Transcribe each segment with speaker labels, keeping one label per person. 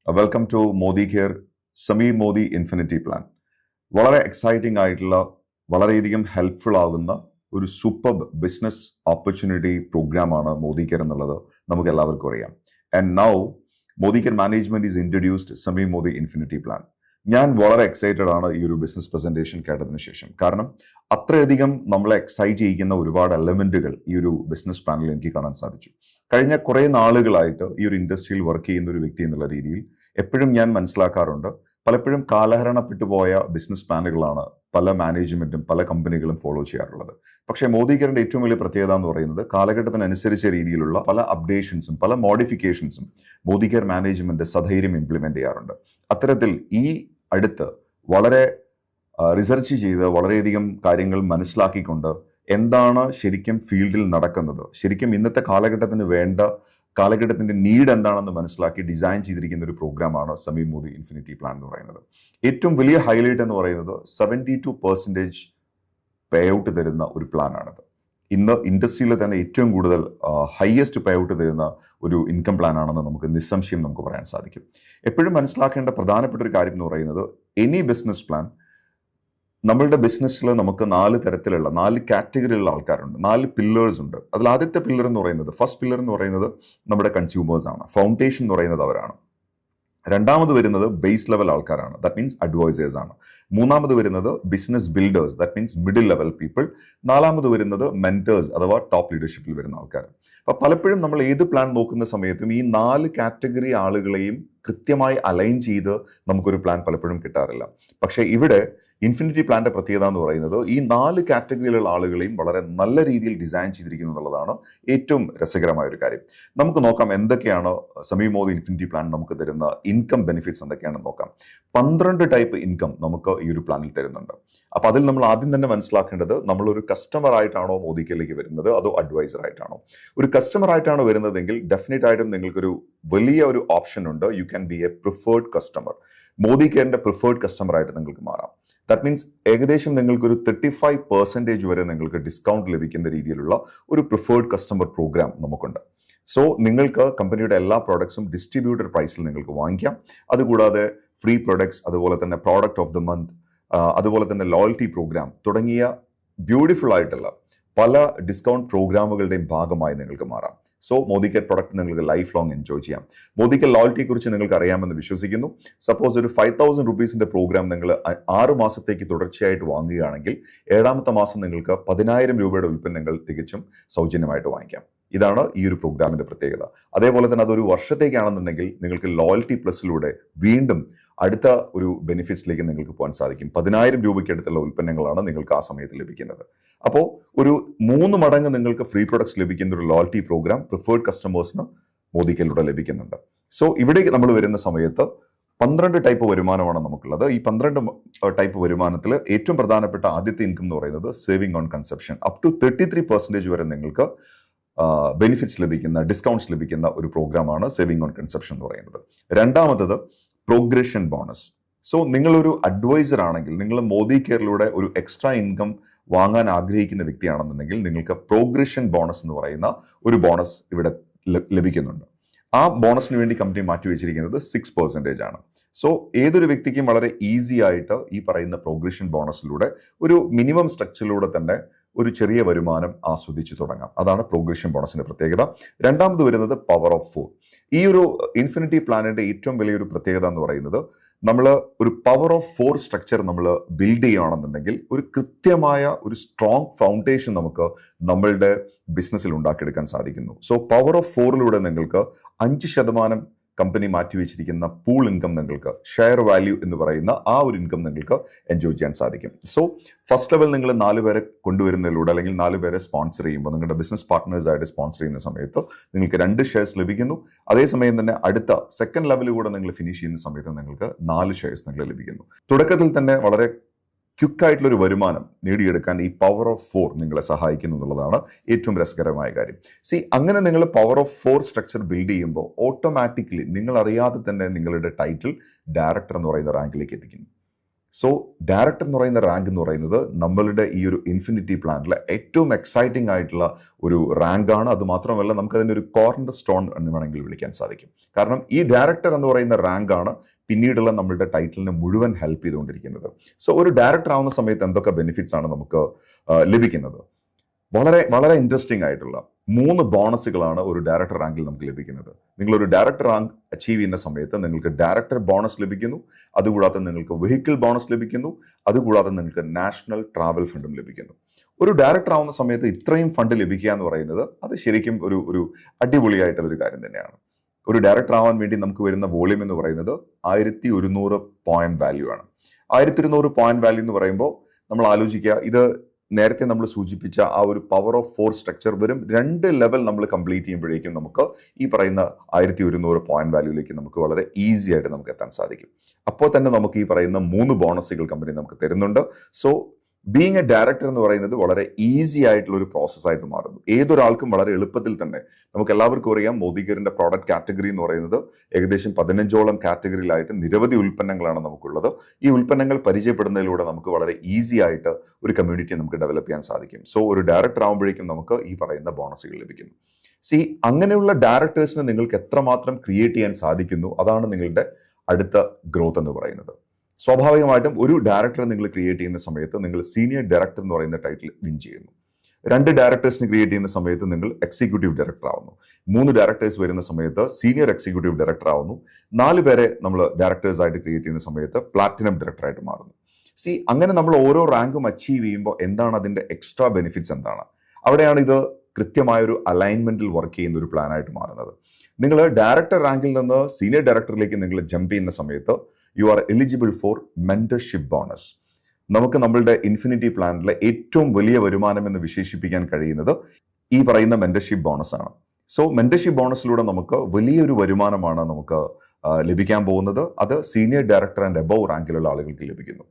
Speaker 1: Welcome to Modi care Sameer Modi infinity plan. വളരെ exciting ആയിട്ടുള്ള വളരെയധികം ഹെൽപ്ഫുൾ ആകുന്ന ഒരു സൂപ്പർ ബിസിനസ് ഓപ്പർച്യൂണിറ്റി പ്രോഗ്രാമാണ് മോദി കെയർ എന്നുള്ളത് നമുക്ക് എല്ലാവർക്കും അറിയാം. And now Modi care management is introduced Sameer Modi infinity plan. ഞാൻ വളരെ എക്സൈറ്റഡ് ആണ് ഈ ഒരു ബിസിനസ് പ്രസന്റേഷൻ കേട്ടതിന് ശേഷം. കാരണം അത്രയധികം നമ്മളെ എക്സൈറ്റ് ചെയ്യിക്കുന്ന ഒരുപാട് എലമെന്റുകൾ ഈ ഒരു ബിസിനസ് പ്ലാനിൽ എനിക്ക് കാണാൻ സാധിച്ചു. കഴിഞ്ഞ കുറേ നാളുകളായിട്ട് ഈ ഒരു ഇൻഡസ്ട്രിയിൽ വർക്ക് ചെയ്യുന്ന ഒരു വ്യക്തി എന്നുള്ള രീതിയിൽ എപ്പോഴും ഞാൻ മനസ്സിലാക്കാറുണ്ട്, പലപ്പോഴും കാലഹരണപ്പെട്ടു പോയ ബിസിനസ് പ്ലാനുകളാണ് പല മാനേജ്മെന്റും പല കമ്പനികളും ഫോളോ ചെയ്യാറുള്ളത്. പക്ഷേ മോദി കെയറിന്റെ ഏറ്റവും വലിയ പ്രത്യേകത എന്ന് പറയുന്നത് കാലഘട്ടത്തിനനുസരിച്ച രീതിയിലുള്ള പല അപ്ഡേഷൻസും പല മോഡിഫിക്കേഷൻസും മോദി കെയർ മാനേജ്മെന്റ് സധൈര്യം ഇംപ്ലിമെന്റ് ചെയ്യാറുണ്ട്. അത്തരത്തിൽ ഈ അടുത്ത് വളരെ റിസർച്ച് ചെയ്ത് വളരെയധികം കാര്യങ്ങൾ മനസ്സിലാക്കിക്കൊണ്ട് എന്താണ് ശരിക്കും ഫീൽഡിൽ നടക്കുന്നത്, ശരിക്കും ഇന്നത്തെ കാലഘട്ടത്തിന് വേണ്ട കാലഘട്ടത്തിന്റെ നീഡ് എന്താണെന്ന് മനസ്സിലാക്കി ഡിസൈൻ ചെയ്തിരിക്കുന്ന ഒരു പ്രോഗ്രാമാണ് സമീർ മോദി ഇൻഫിനിറ്റി പ്ലാൻ എന്ന് പറയുന്നത്. ഏറ്റവും വലിയ ഹൈലൈറ്റ് എന്ന് പറയുന്നത് 72% പേ ഔട്ട് തരുന്ന ഒരു പ്ലാനാണിത്. ഇന്ന് ഇൻഡസ്ട്രിയിൽ തന്നെ ഏറ്റവും കൂടുതൽ ഹയസ്റ്റ് പേ ഔട്ട് തരുന്ന ഒരു ഇൻകം പ്ലാൻ ആണെന്ന് നമുക്ക് നിസ്സംശയം നമുക്ക് പറയാൻ സാധിക്കും. എപ്പോഴും മനസ്സിലാക്കേണ്ട പ്രധാനപ്പെട്ട ഒരു കാര്യം എന്ന് പറയുന്നത്, എനി ബിസിനസ് പ്ലാൻ, നമ്മളുടെ ബിസിനസ്സിൽ നമുക്ക് 4 തരത്തിലുള്ള 4 കാറ്റഗറിയിലുള്ള ആൾക്കാരുണ്ട്, 4 പില്ലേഴ്സ് ഉണ്ട്. അതിൽ ആദ്യത്തെ പില്ലർ എന്ന് പറയുന്നത്, ഫസ്റ്റ് പില്ലർ എന്ന് പറയുന്നത് നമ്മുടെ കൺസ്യൂമേഴ്സ് ആണ്. ഫൗണ്ടേഷൻ എന്ന് പറയുന്നത് അവരാണ്. രണ്ടാമത് വരുന്നത് ബേസ് ലെവൽ ആൾക്കാരാണ്, ദാറ്റ് മീൻസ് അഡ്വൈസേഴ്സ് ആണ്. മൂന്നാമത് വരുന്നത് business builders, that means middle level people. നാലാമത് വരുന്നത് മെന്റേഴ്സ് അഥവാ ടോപ്പ് ലീഡർഷിപ്പിൽ വരുന്ന ആൾക്കാർ. അപ്പൊ പലപ്പോഴും നമ്മൾ ഏത് പ്ലാൻ നോക്കുന്ന സമയത്തും ഈ 4 കാറ്റഗറി ആളുകളെയും കൃത്യമായി അലൈൻ ചെയ്ത് നമുക്കൊരു പ്ലാൻ പലപ്പോഴും കിട്ടാറില്ല. പക്ഷേ ഇവിടെ ഇൻഫിനിറ്റി പ്ലാന്റെ പ്രത്യേകത എന്ന് പറയുന്നത് ഈ 4 കാറ്റഗറിയിലുള്ള ആളുകളെയും വളരെ നല്ല രീതിയിൽ ഡിസൈൻ ചെയ്തിരിക്കുന്നു എന്നുള്ളതാണ് ഏറ്റവും രസകരമായ ഒരു കാര്യം. നമുക്ക് നോക്കാം എന്തൊക്കെയാണ് സമീർ മോദി ഇൻഫിനിറ്റി പ്ലാൻ നമുക്ക് തരുന്ന ഇൻകം ബെനിഫിറ്റ്സ് എന്തൊക്കെയാണെന്ന് നോക്കാം. 12 ടൈപ്പ് ഇൻകം നമുക്ക് ഈ ഒരു പ്ലാനിൽ തരുന്നുണ്ട്. അപ്പൊ അതിൽ നമ്മൾ ആദ്യം തന്നെ മനസ്സിലാക്കേണ്ടത്, നമ്മളൊരു കസ്റ്റമർ ആയിട്ടാണോ മോദി കെയറിലേക്ക് വരുന്നത് അതോ അഡ്വൈസർ ആയിട്ടാണോ? ഒരു കസ്റ്റമർ ആയിട്ടാണ് വരുന്നതെങ്കിൽ ഡെഫിനറ്റ് ആയിട്ടും നിങ്ങൾക്കൊരു വലിയ ഒരു ഓപ്ഷൻ ഉണ്ട്. You can be a preferred customer. Modi കെയറിന്റെ പ്രിഫേർഡ് കസ്റ്റമർ ആയിട്ട് നിങ്ങൾക്ക് മാറാം. ദാറ്റ് മീൻസ് ഏകദേശം നിങ്ങൾക്കൊരു 35% വരെ നിങ്ങൾക്ക് ഡിസ്കൗണ്ട് ലഭിക്കുന്ന രീതിയിലുള്ള ഒരു പ്രിഫേർഡ് കസ്റ്റമർ പ്രോഗ്രാം നമുക്കുണ്ട്. സോ നിങ്ങൾക്ക് കമ്പനിയുടെ എല്ലാ പ്രോഡക്ട്സും ഡിസ്ട്രിബ്യൂട്ടർ പ്രൈസിൽ നിങ്ങൾക്ക് വാങ്ങിക്കാം. അതുകൂടാതെ ഫ്രീ പ്രൊഡക്ട്സ്, അതുപോലെ തന്നെ പ്രോഡക്റ്റ് ഓഫ് ദ മന്ത്, അതുപോലെ തന്നെ ലോയൽറ്റി പ്രോഗ്രാം തുടങ്ങിയ ബ്യൂട്ടിഫുൾ ആയിട്ടുള്ള പല ഡിസ്കൗണ്ട് പ്രോഗ്രാമുകളുടെയും ഭാഗമായി നിങ്ങൾക്ക് മാറാം. സോ മോദി കെയർ പ്രൊഡക്റ്റ് നിങ്ങൾക്ക് ലൈഫ് ലോങ് എൻജോയ് ചെയ്യാം. മോദി കെയർ ലോയൽറ്റിയെ കുറിച്ച് നിങ്ങൾക്ക് അറിയാമെന്ന് വിശ്വസിക്കുന്നു. സപ്പോസ് ഒരു 5,000 റുപ്പീസിന്റെ പ്രോഗ്രാം നിങ്ങൾ 6 മാസത്തേക്ക് തുടർച്ചയായിട്ട് വാങ്ങുകയാണെങ്കിൽ 7ാമത്തെ മാസം നിങ്ങൾക്ക് 10,000 രൂപയുടെ ഉൽപ്പന്നങ്ങൾ തികച്ചും സൗജന്യമായിട്ട് വാങ്ങിക്കാം. ഇതാണ് ഈ ഒരു പ്രോഗ്രാമിന്റെ പ്രത്യേകത. അതേപോലെ തന്നെ അതൊരു വർഷത്തേക്കാണെന്നുണ്ടെങ്കിൽ നിങ്ങൾക്ക് ലോയൽറ്റി പ്ലസിലൂടെ വീണ്ടും അടുത്ത ഒരു ബെനിഫിറ്റ്സിലേക്ക് നിങ്ങൾക്ക് പോകാൻ സാധിക്കും. 10,000 രൂപയ്ക്ക് അടുത്തുള്ള ഉൽപ്പന്നങ്ങളാണ് നിങ്ങൾക്ക് ആ സമയത്ത് ലഭിക്കുന്നത്. അപ്പോൾ ഒരു 3 മടങ്ങ് നിങ്ങൾക്ക് ഫ്രീ പ്രൊഡക്ട്സ് ലഭിക്കുന്ന ഒരു ലോയൽറ്റി പ്രോഗ്രാം പ്രിഫേർഡ് കസ്റ്റമേഴ്സിന് മോദി കെയറിലൂടെ ലഭിക്കുന്നുണ്ട്. സോ ഇവിടേക്ക് നമ്മൾ വരുന്ന സമയത്ത് 12 ടൈപ്പ് വരുമാനമാണ് നമുക്കുള്ളത്. ഈ 12 ടൈപ്പ് വരുമാനത്തിൽ ഏറ്റവും പ്രധാനപ്പെട്ട ആദ്യത്തെ ഇൻകം എന്ന് പറയുന്നത് saving on consumption. Up to 33% വരെ നിങ്ങൾക്ക് ബെനിഫിറ്റ്സ് ലഭിക്കുന്ന, ഡിസ്കൗണ്ട്സ് ലഭിക്കുന്ന ഒരു പ്രോഗ്രാമാണ് സേവിംഗ് ഓൺ കൺസപ്ഷൻ എന്ന് പറയുന്നത്. രണ്ടാമത്തത് പ്രോഗ്രഷൻ ബോണസ്. സോ നിങ്ങളൊരു അഡ്വൈസർ ആണെങ്കിൽ, നിങ്ങൾ മോദി കെയറിലൂടെ ഒരു എക്സ്ട്രാ ഇൻകം വാങ്ങാൻ ആഗ്രഹിക്കുന്ന വ്യക്തിയാണെന്നുണ്ടെങ്കിൽ നിങ്ങൾക്ക് പ്രോഗ്രഷൻ ബോണസ് എന്ന് പറയുന്ന ഒരു ബോണസ് ഇവിടെ ലഭിക്കുന്നുണ്ട്. ആ ബോണസിന് വേണ്ടി കമ്പനി മാറ്റി വെച്ചിരിക്കുന്നത് 6% ആണ്. സോ ഏതൊരു വ്യക്തിക്കും വളരെ ഈസി ആയിട്ട് ഈ പറയുന്ന പ്രോഗ്രഷൻ ബോണസിലൂടെ ഒരു മിനിമം സ്ട്രക്ചറിലൂടെ തന്നെ ഒരു ചെറിയ വരുമാനം ആസ്വദിച്ചു തുടങ്ങാം. അതാണ് പ്രോഗ്രഷൻ ബോണസിന്റെ പ്രത്യേകത. രണ്ടാമത് വരുന്നത് പവർ ഓഫ് 4. ഈ ഒരു ഇൻഫിനിറ്റി പ്ലാനിന്റെ ഏറ്റവും വലിയൊരു പ്രത്യേകത എന്ന് പറയുന്നത്, നമ്മൾ ഒരു പവർ ഓഫ് 4 സ്ട്രക്ചർ നമ്മൾ ബിൽഡ് ചെയ്യുകയാണെന്നുണ്ടെങ്കിൽ ഒരു കൃത്യമായ ഒരു സ്ട്രോങ് ഫൗണ്ടേഷൻ നമുക്ക് നമ്മളുടെ ബിസിനസ്സിൽ ഉണ്ടാക്കിയെടുക്കാൻ സാധിക്കുന്നു. സോ പവർ ഓഫ് 4ലൂടെ നിങ്ങൾക്ക് 5% കമ്പനി മാറ്റിവെച്ചിരിക്കുന്ന പൂൾ ഇൻകം, നിങ്ങൾക്ക് ഷെയർ വാല്യൂ എന്ന് പറയുന്ന ആ ഒരു ഇൻകം നിങ്ങൾക്ക് എൻജോയ് ചെയ്യാൻ സാധിക്കും. സോ ഫസ്റ്റ് ലെവൽ നിങ്ങൾ 4 പേരെ കൊണ്ടുവരുന്നതിലൂടെ അല്ലെങ്കിൽ 4 പേരെ സ്പോൺസർ ചെയ്യുമ്പോൾ, നിങ്ങളുടെ ബിസിനസ് പാർട്ട്നേഴ്സായിട്ട് സ്പോൺസർ ചെയ്യുന്ന സമയത്ത് നിങ്ങൾക്ക് 2 ഷെയർസ് ലഭിക്കുന്നു. അതേസമയം തന്നെ അടുത്ത സെക്കൻഡ് ലെവൽ കൂടെ നിങ്ങൾ ഫിനിഷ് ചെയ്യുന്ന സമയത്ത് നിങ്ങൾക്ക് 4 ഷെയർസ് നിങ്ങൾ ലഭിക്കുന്നു. തുടക്കത്തിൽ തന്നെ വളരെ ക്വിക്കായിട്ടുള്ളൊരു വരുമാനം നേടിയെടുക്കാൻ ഈ പവർ ഓഫ് 4 നിങ്ങളെ സഹായിക്കുന്നു എന്നുള്ളതാണ് ഏറ്റവും രസകരമായ കാര്യം. അങ്ങനെ നിങ്ങൾ പവർ ഓഫ് 4 സ്ട്രക്ചർ ബിൽഡ് ചെയ്യുമ്പോൾ ഓട്ടോമാറ്റിക്കലി നിങ്ങൾ അറിയാതെ തന്നെ നിങ്ങളുടെ ടൈറ്റിൽ ഡയറക്ടർ എന്ന് പറയുന്ന റാങ്കിലേക്ക് എത്തിക്കുന്നു. സോ ഡയറക്ടർ എന്ന് പറയുന്ന റാങ്ക് എന്ന് പറയുന്നത് നമ്മളുടെ ഈ ഒരു ഇൻഫിനിറ്റി പ്ലാനിലെ ഏറ്റവും എക്സൈറ്റിംഗ് ആയിട്ടുള്ള ഒരു റാങ്കാണ്. അത് മാത്രമല്ല നമുക്കതിൻ്റെ ഒരു കോർണർ സ്റ്റോൺ എന്ന് വേണമെങ്കിൽ വിളിക്കാൻ സാധിക്കും. കാരണം ഈ ഡയറക്ടർ എന്ന് പറയുന്ന റാങ്കാണ് പിന്നീടുള്ള നമ്മളുടെ ടൈറ്റിലിനെ മുഴുവൻ ഹെൽപ്പ് ചെയ്തുകൊണ്ടിരിക്കുന്നത്. സോ ഒരു ഡയറക്ടർ ആവുന്ന സമയത്ത് എന്തൊക്കെ ബെനിഫിറ്റ്സ് ആണ് നമുക്ക് ലഭിക്കുന്നത്? വളരെ വളരെ ഇൻട്രസ്റ്റിംഗ് ആയിട്ടുള്ള 3 ബോണസുകളാണ് ഒരു ഡയറക്ടർ റാങ്കിൽ നമുക്ക് ലഭിക്കുന്നത്. നിങ്ങളൊരു ഡയറക്ടർ റാങ്ക് അച്ചീവ് ചെയ്യുന്ന സമയത്ത് നിങ്ങൾക്ക് ഡയറക്ടർ ബോണസ് ലഭിക്കുന്നു, അതുകൂടാതെ നിങ്ങൾക്ക് വെഹിക്കിൾ ബോണസ് ലഭിക്കുന്നു, അതുകൂടാതെ നിങ്ങൾക്ക് നാഷണൽ ട്രാവൽ ഫണ്ടും ലഭിക്കുന്നു. ഒരു ഡയറക്ടർ ആവുന്ന സമയത്ത് ഇത്രയും ഫണ്ട് ലഭിക്കുക എന്ന് പറയുന്നത് അത് ശരിക്കും ഒരു അടിപൊളിയായിട്ടുള്ള ഒരു കാര്യം തന്നെയാണ്. ഒരു ഡയറക്ടർ ആവാൻ വേണ്ടി നമുക്ക് വരുന്ന വോളിയം എന്ന് പറയുന്നത് 1100 പോയിന്റ് വാല്യൂ ആണ്. 1100 പോയിന്റ് വാല്യൂ എന്ന് പറയുമ്പോൾ നമ്മൾ ആലോചിക്കുക, ഇത് നേരത്തെ നമ്മൾ സൂചിപ്പിച്ച ആ ഒരു പവർ ഓഫ് 4 സ്ട്രക്ചർ വെറും 2 ലെവൽ നമ്മൾ കംപ്ലീറ്റ് ചെയ്യുമ്പോഴേക്കും നമുക്ക് ഈ പറയുന്ന 1100 പോയിന്റ് വാല്യൂയിലേക്ക് നമുക്ക് വളരെ ഈസി ആയിട്ട് നമുക്ക് എത്താൻ സാധിക്കും. അപ്പോൾ തന്നെ നമുക്ക് ഈ പറയുന്ന 3 ബോണസുകൾ കമ്പനി നമുക്ക് തരുന്നുണ്ട്. സോ ബീങ് എ ഡയറക്ടർ എന്ന് പറയുന്നത് വളരെ ഈസി ആയിട്ടുള്ള ഒരു പ്രോസസ്സായിട്ട് മാറുന്നു. ഏതൊരാൾക്കും വളരെ എളുപ്പത്തിൽ തന്നെ, നമുക്ക് എല്ലാവർക്കും അറിയാം മോദികെയറിന്റെ പ്രോഡക്റ്റ് കാറ്റഗറി എന്ന് പറയുന്നത് ഏകദേശം 15ഓളം കാറ്റഗറിയിലായിട്ട് നിരവധി ഉൽപ്പന്നങ്ങളാണ് നമുക്കുള്ളത്. ഈ ഉൽപ്പന്നങ്ങൾ പരിചയപ്പെടുന്നതിലൂടെ നമുക്ക് വളരെ ഈസി ആയിട്ട് ഒരു കമ്മ്യൂണിറ്റി നമുക്ക് ഡെവലപ്പ് ചെയ്യാൻ സാധിക്കും. സോ ഒരു ഡയറക്ടർ ആകുമ്പോഴേക്കും നമുക്ക് ഈ പറയുന്ന ബോണസുകൾ ലഭിക്കുന്നു. അങ്ങനെയുള്ള ഡയറക്ടേഴ്സിനെ നിങ്ങൾക്ക് എത്രമാത്രം ക്രിയേറ്റ് ചെയ്യാൻ സാധിക്കുന്നു, അതാണ് നിങ്ങളുടെ അടുത്ത ഗ്രോത്ത് എന്ന് പറയുന്നത്. സ്വാഭാവികമായിട്ടും ഒരു ഡയറക്ടറെ നിങ്ങൾ ക്രിയേറ്റ് ചെയ്യുന്ന സമയത്ത് നിങ്ങൾ സീനിയർ ഡയറക്ടർ എന്ന് പറയുന്ന ടൈറ്റിൽ വിൻ ചെയ്യുന്നു. 2 ഡയറക്ടേഴ്സിനെ ക്രിയേറ്റ് ചെയ്യുന്ന സമയത്ത് നിങ്ങൾ എക്സിക്യൂട്ടീവ് ഡയറക്ടർ ആവുന്നു. 3 ഡയറക്ടേഴ്സ് വരുന്ന സമയത്ത് സീനിയർ എക്സിക്യൂട്ടീവ് ഡയറക്ടർ ആവുന്നു. 4 പേരെ നമ്മൾ ഡയറക്ടേഴ്സ് ആയിട്ട് ക്രിയേറ്റ് ചെയ്യുന്ന സമയത്ത് പ്ലാറ്റിനം ഡയറക്ടറായിട്ട് മാറുന്നു. അങ്ങനെ നമ്മൾ ഓരോ റാങ്കും അച്ചീവ് ചെയ്യുമ്പോൾ എന്താണ് അതിൻ്റെ എക്സ്ട്രാ ബെനിഫിറ്റ്സ് എന്താണ്? അവിടെയാണ് ഇത് കൃത്യമായൊരു അലൈൻമെന്റിൽ വർക്ക് ചെയ്യുന്ന ഒരു പ്ലാനായിട്ട് മാറുന്നത്. നിങ്ങൾ ഡയറക്ടർ റാങ്കിൽ നിന്ന് സീനിയർ ഡയറക്ടറിലേക്ക് നിങ്ങൾ ജമ്പ് ചെയ്യുന്ന സമയത്ത് you are eligible for mentorship bonus. നമുക്ക് നമ്മളുടെ ഇൻഫിനിറ്റി പ്ലാനിലെ ഏറ്റവും വലിയ വരുമാനം എന്ന് വിശേഷിപ്പിക്കാൻ കഴിയുന്നത് ഈ പറയുന്ന മെന്റർഷിപ്പ് ബോണസ് ആണ്. സോ മെന്റർഷിപ്പ് ബോണസിലൂടെ നമുക്ക് വലിയൊരു വരുമാനമാണ് നമുക്ക് ലഭിക്കാൻ പോകുന്നത്. അത് സീനിയർ ഡയറക്ടർ ആൻഡ് എബവ് റാങ്കിലുള്ള ആളുകൾക്ക് ലഭിക്കുന്നു.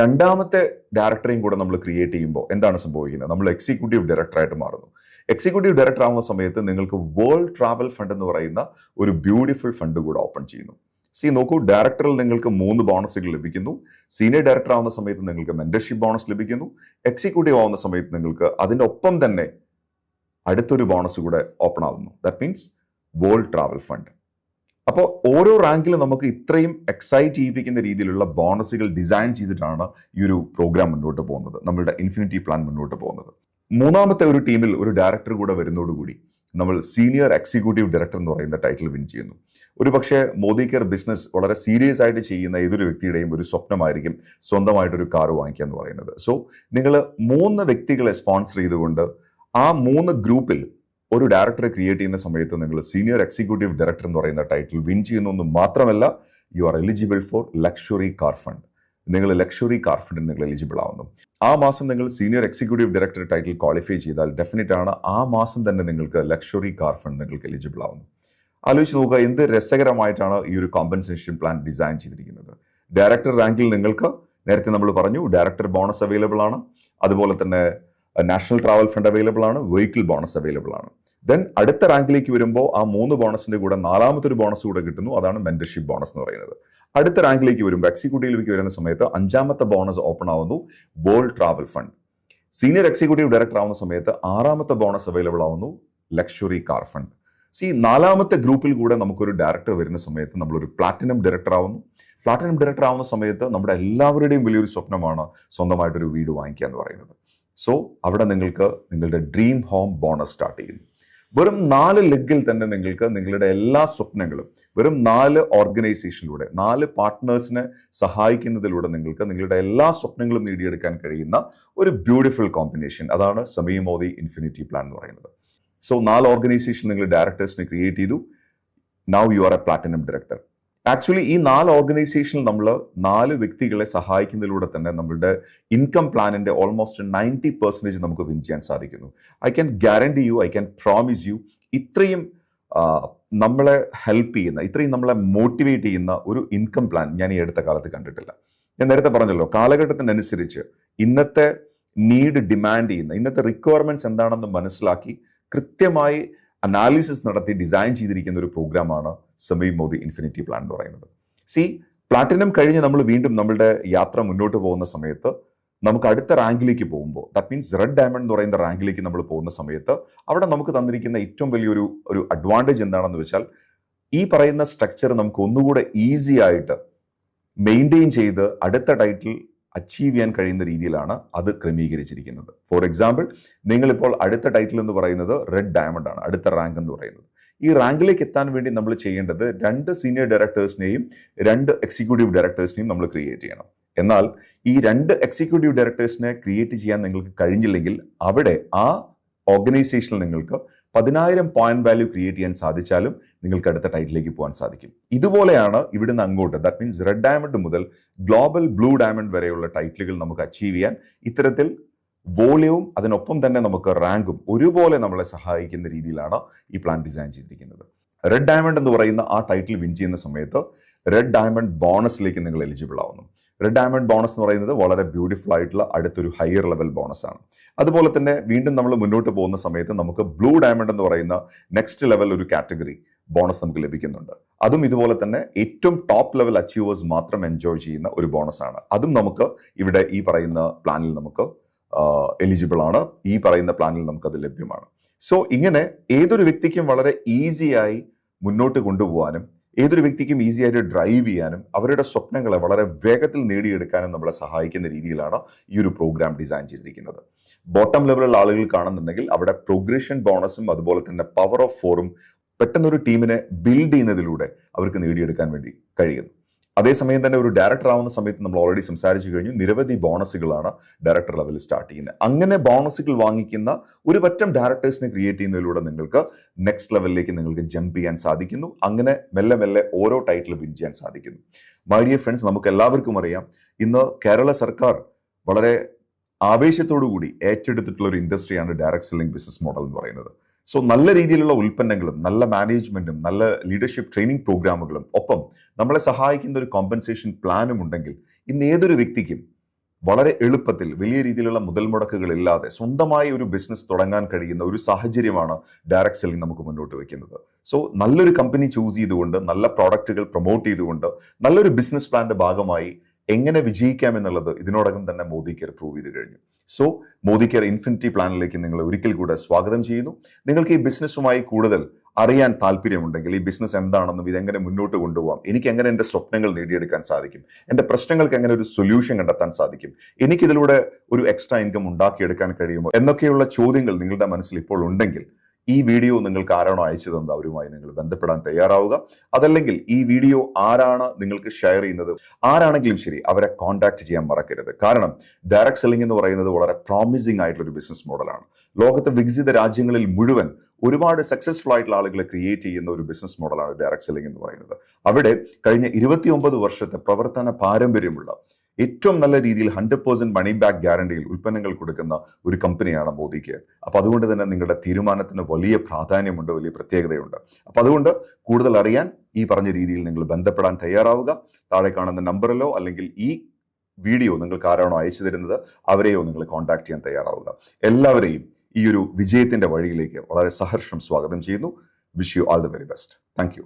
Speaker 1: രണ്ടാമത്തെ ഡയറക്ടറെയും കൂടെ നമ്മൾ ക്രിയേറ്റ് ചെയ്യുമ്പോൾ എന്താണ് സംഭവിക്കുന്നത്? നമ്മൾ എക്സിക്യൂട്ടീവ് ഡയറക്ടറായിട്ട് മാറുന്നു. എക്സിക്യൂട്ടീവ് ഡയറക്ടർ ആവുന്ന സമയത്ത് നിങ്ങൾക്ക് വേൾഡ് ട്രാവൽ ഫണ്ട് എന്ന് പറയുന്ന ഒരു ബ്യൂട്ടിഫുൾ ഫണ്ട് കൂടെ ഓപ്പൺ ചെയ്യുന്നു. നോക്കൂ, ഡയറക്ടറിൽ നിങ്ങൾക്ക് 3 ബോണസുകൾ ലഭിക്കുന്നു. സീനിയർ ഡയറക്ടർ ആവുന്ന സമയത്ത് നിങ്ങൾക്ക് മെന്റർഷിപ്പ് ബോണസ് ലഭിക്കുന്നു. എക്സിക്യൂട്ടീവ് ആവുന്ന സമയത്ത് നിങ്ങൾക്ക് അതിൻ്റെ ഒപ്പം തന്നെ അടുത്തൊരു ബോണസ് കൂടെ ഓപ്പൺ ആവുന്നു. That means world travel fund. അപ്പോൾ ഓരോ റാങ്കിലും നമുക്ക് ഇത്രയും എക്സൈറ്റ് ചെയ്യിപ്പിക്കുന്ന രീതിയിലുള്ള ബോണസുകൾ ഡിസൈൻ ചെയ്തിട്ടാണ് ഈ ഒരു പ്രോഗ്രാം മുന്നോട്ട് പോകുന്നത്, നമ്മളുടെ ഇൻഫിനിറ്റി പ്ലാൻ മുന്നോട്ട് പോകുന്നത്. 3ാമത്തെ ഒരു ടീമിൽ ഒരു ഡയറക്ടർ കൂടെ വരുന്നതോടുകൂടി നമ്മൾ സീനിയർ എക്സിക്യൂട്ടീവ് ഡയറക്ടർ എന്ന് പറയുന്ന ടൈറ്റിൽ വിൻ ചെയ്യുന്നു. ഒരു പക്ഷേ മോദികെയർ ബിസിനസ് വളരെ സീരിയസ് ആയിട്ട് ചെയ്യുന്ന ഏതൊരു വ്യക്തിയുടെയും ഒരു സ്വപ്നമായിരിക്കും സ്വന്തമായിട്ടൊരു കാർ വാങ്ങിക്കുക എന്ന് പറയുന്നത്. സോ നിങ്ങൾ 3 വ്യക്തികളെ സ്പോൺസർ ചെയ്തുകൊണ്ട് ആ 3 ഗ്രൂപ്പിൽ ഒരു ഡയറക്ടറെ ക്രിയേറ്റ് ചെയ്യുന്ന സമയത്ത് നിങ്ങൾ സീനിയർ എക്സിക്യൂട്ടീവ് ഡയറക്ടർ എന്ന് പറയുന്ന ടൈറ്റിൽ വിൻ ചെയ്യുന്നു എന്ന് മാത്രമല്ല, you are eligible for luxury car fund. നിങ്ങൾ ലക്ഷറി കാർ ഫണ്ടിന് നിങ്ങൾ എലിജിബിൾ ആവുന്നു. ആ മാസം നിങ്ങൾ senior executive director title qualify ചെയ്താൽ ഡെഫിനറ്റ് ആണ് ആ മാസം തന്നെ നിങ്ങൾക്ക് ലക്ഷറി കാർ ഫണ്ട് നിങ്ങൾക്ക് എലിജിബിൾ ആവുന്നു. ആലോചിച്ച് നോക്കുക, എന്ത് രസകരമായിട്ടാണ് ഈ ഒരു കോമ്പൻസേഷൻ പ്ലാൻ ഡിസൈൻ ചെയ്തിരിക്കുന്നത്. ഡയറക്ടർ റാങ്കിൽ നിങ്ങൾക്ക് നേരത്തെ നമ്മൾ പറഞ്ഞു ഡയറക്ടർ ബോണസ് അവൈലബിൾ ആണ്, അതുപോലെ തന്നെ നാഷണൽ ട്രാവൽ ഫണ്ട് അവൈലബിൾ ആണ്, വെഹിക്കിൾ ബോണസ് അവൈലബിൾ ആണ്. ദെൻ അടുത്ത റാങ്കിലേക്ക് വരുമ്പോൾ ആ 3 ബോണസിന്റെ കൂടെ 4ാമത്തെ ഒരു ബോണസ് കൂടെ കിട്ടുന്നു. അതാണ് മെന്റർഷിപ്പ് ബോണസ് എന്ന് പറയുന്നത്. അടുത്ത റാങ്കിലേക്ക് വരുമ്പോൾ എക്സിക്യൂട്ടീവിലേക്ക് വരുന്ന സമയത്ത് 5ാമത്തെ ബോണസ് ഓപ്പൺ ആവുന്നു, world travel fund. Senior executive director ആവുന്ന സമയത്ത് 6ാമത്തെ ബോണസ് അവൈലബിൾ ആവുന്നു, ലക്ഷറി കാർ ഫണ്ട്. 4ാമത്തെ ഗ്രൂപ്പിൽ കൂടെ നമുക്കൊരു ഡയറക്ടർ വരുന്ന സമയത്ത് നമ്മളൊരു പ്ലാറ്റിനം ഡയറക്ടർ ആവുന്നു. പ്ലാറ്റിനം ഡയറക്ടർ ആവുന്ന സമയത്ത് നമ്മുടെ എല്ലാവരുടെയും വലിയൊരു സ്വപ്നമാണ് സ്വന്തമായിട്ടൊരു വീട് വാങ്ങിക്കുക എന്ന് പറയുന്നത്. സോ അവിടെ നിങ്ങൾക്ക് നിങ്ങളുടെ ഡ്രീം ഹോം ബോണസ് സ്റ്റാർട്ട് ചെയ്യുന്നു. വെറും 4 ലെഗിൽ തന്നെ നിങ്ങൾക്ക് നിങ്ങളുടെ എല്ലാ സ്വപ്നങ്ങളും വെറും 4 ഓർഗനൈസേഷനിലൂടെ 4 പാർട്ട്നേഴ്സിനെ സഹായിക്കുന്നതിലൂടെ നിങ്ങൾക്ക് നിങ്ങളുടെ എല്ലാ സ്വപ്നങ്ങളും നേടിയെടുക്കാൻ കഴിയുന്ന ഒരു ബ്യൂട്ടിഫുൾ കോമ്പിനേഷൻ. അതാണ് സമീർ മോദി ഇൻഫിനിറ്റി പ്ലാൻ എന്ന് പറയുന്നത്. സോ 4 ഓർഗനൈസേഷൻ നിങ്ങൾ ഡയറക്ടേഴ്സിനെ ക്രിയേറ്റ് ചെയ്തു. Now you are A platinum director. Actually ഈ 4 ഓർഗനൈസേഷനിൽ നമ്മൾ 4 വ്യക്തികളെ സഹായിക്കുന്നതിലൂടെ തന്നെ നമ്മളുടെ ഇൻകം പ്ലാനിന്റെ ഓൾമോസ്റ്റ് 90% നമുക്ക് വിൻ ചെയ്യാൻ സാധിക്കുന്നു. I can guarantee U, I can promise U, ഇത്രയും നമ്മളെ ഹെൽപ്പ് ചെയ്യുന്ന, ഇത്രയും നമ്മളെ മോട്ടിവേറ്റ് ചെയ്യുന്ന ഒരു ഇൻകം പ്ലാൻ ഞാൻ ഈ അടുത്ത കാലത്ത് കണ്ടിട്ടില്ല. ഞാൻ നേരത്തെ പറഞ്ഞല്ലോ, കാലഘട്ടത്തിനനുസരിച്ച് ഇന്നത്തെ നീഡ് ഡിമാൻഡ് ചെയ്യുന്ന, ഇന്നത്തെ റിക്വയർമെന്റ്സ് എന്താണെന്ന് മനസ്സിലാക്കി കൃത്യമായി അനാലിസിസ് നടത്തി ഡിസൈൻ ചെയ്തിരിക്കുന്ന ഒരു പ്രോഗ്രാമാണ് സമീർ മോദി ഇൻഫിനിറ്റി പ്ലാൻ എന്ന് പറയുന്നത്. പ്ലാറ്റിനം കഴിഞ്ഞ് നമ്മൾ വീണ്ടും നമ്മളുടെ യാത്ര മുന്നോട്ട് പോകുന്ന സമയത്ത് നമുക്ക് അടുത്ത റാങ്കിലേക്ക് പോകുമ്പോൾ, ദാറ്റ് മീൻസ് റെഡ് ഡയമണ്ട് എന്ന് പറയുന്ന റാങ്കിലേക്ക് നമ്മൾ പോകുന്ന സമയത്ത് അവിടെ നമുക്ക് തന്നിരിക്കുന്ന ഏറ്റവും വലിയൊരു അഡ്വാൻറ്റേജ് എന്താണെന്ന് വെച്ചാൽ, ഈ പറയുന്ന സ്ട്രക്ചർ നമുക്ക് ഒന്നുകൂടെ ഈസി ആയിട്ട് മെയിൻറ്റെയിൻ ചെയ്ത് അടുത്ത ടൈറ്റിൽ അച്ചീവ് ചെയ്യാൻ കഴിയുന്ന രീതിയിലാണ് അത് ക്രമീകരിച്ചിരിക്കുന്നത്. ഫോർ എക്സാമ്പിൾ, നിങ്ങളിപ്പോൾ അടുത്ത ടൈറ്റിൽ എന്ന് പറയുന്നത് റെഡ് ഡയമണ്ട് ആണ്, അടുത്ത റാങ്ക് എന്ന് പറയുന്നത്. ഈ റാങ്കിലേക്ക് എത്താൻ വേണ്ടി നമ്മൾ ചെയ്യേണ്ടത് 2 സീനിയർ ഡയറക്ടേഴ്സിനെയും 2 എക്സിക്യൂട്ടീവ് ഡയറക്ടേഴ്സിനെയും നമ്മൾ ക്രിയേറ്റ് ചെയ്യണം. എന്നാൽ ഈ 2 എക്സിക്യൂട്ടീവ് ഡയറക്ടേഴ്സിനെ ക്രിയേറ്റ് ചെയ്യാൻ നിങ്ങൾക്ക് കഴിഞ്ഞില്ലെങ്കിൽ അവിടെ ആ ഓർഗനൈസേഷനിൽ നിങ്ങൾക്ക് 10,000 പോയിന്റ് വാല്യൂ ക്രിയേറ്റ് ചെയ്യാൻ സാധിച്ചാലും നിങ്ങൾക്ക് അടുത്ത ടൈറ്റിലേക്ക് പോകാൻ സാധിക്കും. ഇതുപോലെയാണ് ഇവിടുന്ന് അങ്ങോട്ട്, ദാറ്റ് മീൻസ് റെഡ് ഡയമണ്ട് മുതൽ ഗ്ലോബൽ ബ്ലൂ ഡയമണ്ട് വരെയുള്ള ടൈറ്റിലുകൾ നമുക്ക് അച്ചീവ് ചെയ്യാൻ ഇത്തരത്തിൽ വോളിയവും അതിനൊപ്പം തന്നെ നമുക്ക് റാങ്കും ഒരുപോലെ നമ്മളെ സഹായിക്കുന്ന രീതിയിലാണ് ഈ പ്ലാൻ ഡിസൈൻ ചെയ്തിരിക്കുന്നത്. റെഡ് ഡയമണ്ട് എന്ന് പറയുന്ന ആ ടൈറ്റിൽ വിൻ ചെയ്യുന്ന സമയത്ത് റെഡ് ഡയമണ്ട് ബോണസിലേക്ക് നിങ്ങൾ എലിജിബിൾ ആവുന്നു. റെഡ് ഡയമണ്ട് ബോണസ് എന്ന് പറയുന്നത് വളരെ ബ്യൂട്ടിഫുൾ ആയിട്ടുള്ള അടുത്തൊരു ഹയർ ലെവൽ ബോണസ് ആണ്. അതുപോലെ തന്നെ വീണ്ടും നമ്മൾ മുന്നോട്ട് പോകുന്ന സമയത്ത് നമുക്ക് ബ്ലൂ ഡയമണ്ട് എന്ന് പറയുന്ന നെക്സ്റ്റ് ലെവൽ ഒരു കാറ്റഗറി ബോണസ് നമുക്ക് ലഭിക്കുന്നുണ്ട്. അതും ഇതുപോലെ തന്നെ ഏറ്റവും ടോപ്പ് ലെവൽ അച്ചീവേഴ്സ് മാത്രം എൻജോയ് ചെയ്യുന്ന ഒരു ബോണസ് ആണ്. അതും നമുക്ക് ഇവിടെ ഈ പറയുന്ന പ്ലാനിൽ നമുക്ക് എലിജിബിൾ ആണ്. ഈ പറയുന്ന പ്ലാനിൽ നമുക്കത് ലഭ്യമാണ്. സോ ഇങ്ങനെ ഏതൊരു വ്യക്തിക്കും വളരെ ഈസിയായി മുന്നോട്ട് കൊണ്ടുപോകാനും ഏതൊരു വ്യക്തിക്കും ഈസി ആയിട്ട് ഡ്രൈവ് ചെയ്യാനും അവരുടെ സ്വപ്നങ്ങളെ വളരെ വേഗത്തിൽ നേടിയെടുക്കാനും നമ്മളെ സഹായിക്കുന്ന രീതിയിലാണ് ഈ ഒരു പ്രോഗ്രാം ഡിസൈൻ ചെയ്തിരിക്കുന്നത്. ബോട്ടം ലെവലുള്ള ആളുകൾ കാണുന്നുണ്ടെങ്കിൽ അവിടെ പ്രോഗ്രഷൻ ബോണസും അതുപോലെ തന്നെ പവർ ഓഫ് 4ഉം പെട്ടെന്നൊരു ടീമിനെ ബിൽഡ് ചെയ്യുന്നതിലൂടെ അവർക്ക് നേടിയെടുക്കാൻ വേണ്ടി കഴിയുന്നു. അതേസമയം തന്നെ ഒരു ഡയറക്ടർ ആവുന്ന സമയത്ത് നമ്മൾ ഓൾറെഡി സംസാരിച്ചു കഴിഞ്ഞു, നിരവധി ബോണസുകളാണ് ഡയറക്ടർ ലെവലിൽ സ്റ്റാർട്ട് ചെയ്യുന്നത്. അങ്ങനെ ബോണസുകൾ വാങ്ങിക്കുന്ന ഒരു പറ്റം ഡയറക്ടേഴ്സിനെ ക്രിയേറ്റ് ചെയ്യുന്നതിലൂടെ നിങ്ങൾക്ക് നെക്സ്റ്റ് ലെവലിലേക്ക് നിങ്ങൾക്ക് ജമ്പ് ചെയ്യാൻ സാധിക്കുന്നു. അങ്ങനെ മെല്ലെ മെല്ലെ ഓരോ ടൈറ്റിൽ വിൻ ചെയ്യാൻ സാധിക്കുന്നു. മൈ ഡിയർ ഫ്രണ്ട്സ്, നമുക്ക് എല്ലാവർക്കും അറിയാം, ഇന്ന് കേരള സർക്കാർ വളരെ ആവേശത്തോടു കൂടി ഏറ്റെടുത്തിട്ടുള്ള ഒരു ഇൻഡസ്ട്രിയാണ് ഡയറക്ട് സെല്ലിംഗ് ബിസിനസ് മോഡൽ എന്ന് പറയുന്നത്. സോ നല്ല രീതിയിലുള്ള ഉൽപ്പന്നങ്ങളും നല്ല മാനേജ്മെന്റും നല്ല ലീഡർഷിപ്പ് ട്രെയിനിങ് പ്രോഗ്രാമുകളും ഒപ്പം നമ്മളെ സഹായിക്കുന്ന ഒരു കോമ്പൻസേഷൻ പ്ലാനും ഉണ്ടെങ്കിൽ ഇന്ന് ഏതൊരു വ്യക്തിക്കും വളരെ എളുപ്പത്തിൽ വലിയ രീതിയിലുള്ള മുതൽ മുടക്കുകളില്ലാതെ സ്വന്തമായി ഒരു ബിസിനസ് തുടങ്ങാൻ കഴിയുന്ന ഒരു സാഹചര്യമാണ് ഡയറക്ട് സെല്ലിംഗ് നമുക്ക് മുന്നോട്ട് വെക്കുന്നത്. സോ നല്ലൊരു കമ്പനി ചൂസ് ചെയ്തുകൊണ്ട് നല്ല പ്രോഡക്റ്റുകൾ പ്രൊമോട്ട് ചെയ്തുകൊണ്ട് നല്ലൊരു ബിസിനസ് പ്ലാന്റെ ഭാഗമായി എങ്ങനെ വിജയിക്കാം എന്നുള്ളത് ഇതിനോടകം തന്നെ മോദി കെയർ പ്രൂവ് ചെയ്ത് കഴിഞ്ഞു. സോ മോദി കെയർ ഇൻഫിനിറ്റി പ്ലാനിലേക്ക് നിങ്ങൾ ഒരിക്കൽ കൂടെ സ്വാഗതം ചെയ്യുന്നു. നിങ്ങൾക്ക് ഈ ബിസിനസ്സുമായി കൂടുതൽ അറിയാൻ താല്പര്യമുണ്ടെങ്കിൽ, ഈ ബിസിനസ് എന്താണെന്നും ഇതെങ്ങനെ മുന്നോട്ട് കൊണ്ടുപോകാം, എനിക്ക് എങ്ങനെ എൻ്റെ സ്വപ്നങ്ങൾ നേടിയെടുക്കാൻ സാധിക്കും, എൻ്റെ പ്രശ്നങ്ങൾക്ക് എങ്ങനെ ഒരു സൊല്യൂഷൻ കണ്ടെത്താൻ സാധിക്കും, എനിക്കിതിലൂടെ ഒരു എക്സ്ട്രാ ഇൻകം ഉണ്ടാക്കിയെടുക്കാൻ കഴിയുമോ എന്നൊക്കെയുള്ള ചോദ്യങ്ങൾ നിങ്ങളുടെ മനസ്സിൽ ഇപ്പോൾ ഉണ്ടെങ്കിൽ ഈ വീഡിയോ നിങ്ങൾക്ക് ആരാണോ അയച്ചു തന്നത് അവരുമായി നിങ്ങൾ ബന്ധപ്പെടാൻ തയ്യാറാവുക. അതല്ലെങ്കിൽ ഈ വീഡിയോ ആരാണ് നിങ്ങൾക്ക് ഷെയർ ചെയ്യുന്നത്, ആരാണെങ്കിലും ശരി, അവരെ കോൺടാക്ട് ചെയ്യാൻ മറക്കരുത്. കാരണം ഡയറക്ട് സെല്ലിംഗ് എന്ന് പറയുന്നത് വളരെ പ്രോമിസിംഗ് ആയിട്ടുള്ള ഒരു ബിസിനസ് മോഡലാണ്. ലോകത്തെ വികസിത രാജ്യങ്ങളിൽ മുഴുവൻ ഒരുപാട് സക്സസ്ഫുൾ ആയിട്ടുള്ള ആളുകളെ ക്രിയേറ്റ് ചെയ്യുന്ന ഒരു ബിസിനസ് മോഡലാണ് ഡയറക്ട് സെല്ലിംഗ് എന്ന് പറയുന്നത്. അവിടെ കഴിഞ്ഞ 29 വർഷത്തെ പ്രവർത്തന പാരമ്പര്യമുള്ള ഏറ്റവും നല്ല രീതിയിൽ 100% മണി ബാക്ക് ഗ്യാരണ്ടിയിൽ ഉൽപ്പന്നങ്ങൾ കൊടുക്കുന്ന ഒരു കമ്പനിയാണ് മോദി കെയർ. അപ്പൊ അതുകൊണ്ട് തന്നെ നിങ്ങളുടെ തീരുമാനത്തിന് വലിയ പ്രാധാന്യമുണ്ട്, വലിയ പ്രത്യേകതയുണ്ട്. അപ്പൊ അതുകൊണ്ട് കൂടുതൽ അറിയാൻ ഈ പറഞ്ഞ രീതിയിൽ നിങ്ങൾ ബന്ധപ്പെടാൻ തയ്യാറാവുക. താഴെ കാണുന്ന നമ്പറിലോ അല്ലെങ്കിൽ ഈ വീഡിയോ നിങ്ങൾക്ക് ആരാണോ അയച്ചു തരുന്നത് അവരെയോ നിങ്ങൾ കോൺടാക്ട് ചെയ്യാൻ തയ്യാറാവുക. എല്ലാവരെയും ഈ ഒരു വിജയത്തിന്റെ വഴിയിലേക്ക് വളരെ സഹർഷം സ്വാഗതം ചെയ്യുന്നു. Wish you all the very best. Thank you.